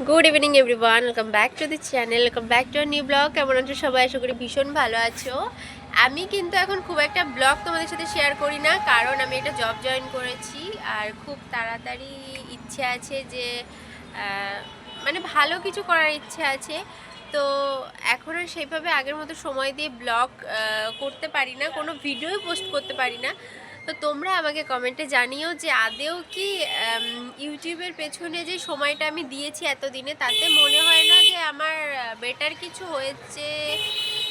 Good evening everyone, welcome back to the channel, welcome back to new blog. কেমন আছো সবাই? আশা করি ভীষণ ভালো আছো। আমি কিন্তু এখন খুব একটা ব্লগ তোমাদের সাথে শেয়ার করি না, কারণ আমি একটা জব জয়েন করেছি আর খুব তাড়াতাড়ি ইচ্ছে আছে যে মানে ভালো কিছু করার ইচ্ছে আছে। তো এখন আর সেইভাবে আগের মতো সময় দিয়ে ব্লগ করতে পারি না, কোনো ভিডিওই পোস্ট করতে পারি না। তো তোমরা আমাকে কমেন্টে জানিও যে আদেও কি ইউটিউবের পেছনে যে সময়টা আমি দিয়েছি এতদিনে, তাতে মনে হয় না যে আমার বেটার কিছু হয়েছে,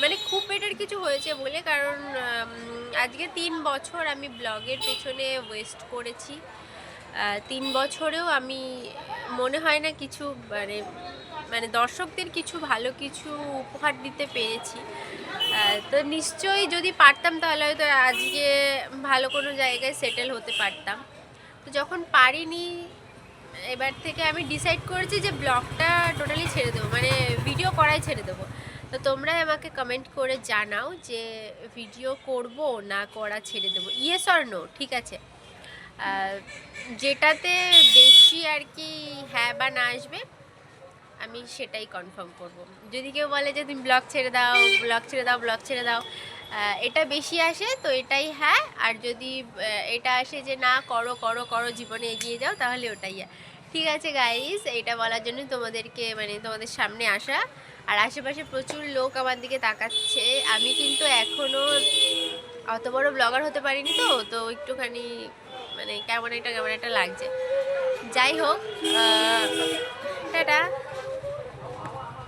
মানে খুব বেটার কিছু হয়েছে বলে। কারণ আজকে 3 বছর আমি ব্লগের পেছনে ওয়েস্ট করেছি। 3 বছরেও আমি মনে হয় না কিছু মানে মানে দর্শকদের কিছু ভালো কিছু উপহার দিতে পেরেছি। তো নিশ্চয়ই যদি পারতাম তাহলে হয়তো আজকে ভালো কোনো জায়গায় সেটেল হতে পারতাম। তো যখন পারিনি, এবার থেকে আমি ডিসাইড করেছি যে ব্লগটা টোটালি ছেড়ে দেবো, মানে ভিডিও করাই ছেড়ে দেবো। তো তোমরাই আমাকে কমেন্ট করে জানাও যে ভিডিও করব না করা ছেড়ে দেবো, ইয়েস অর নো, ঠিক আছে? যেটাতে বেশি আর কি হ্যাঁ বা না আসবে আমি সেটাই কনফার্ম করব। যদি কেউ বলে যে তুমি ব্লগ ছেড়ে দাও, ব্লগ ছেড়ে দাও, ব্লগ ছেড়ে দাও, এটা বেশি আসে তো এটাই হ্যাঁ। আর যদি এটা আসে যে না করো করো করো, জীবনে এগিয়ে যাও, তাহলে ওটাই হ্যাঁ। ঠিক আছে গাইস, এটা বলার জন্য তোমাদেরকে মানে তোমাদের সামনে আসা। আর আশেপাশে প্রচুর লোক আমার দিকে তাকাচ্ছে। আমি কিন্তু এখনও অত বড় ব্লগার হতে পারিনি, তো তো একটুখানি মানে কেমন একটা লাগছে। যাই হোক, টাটা।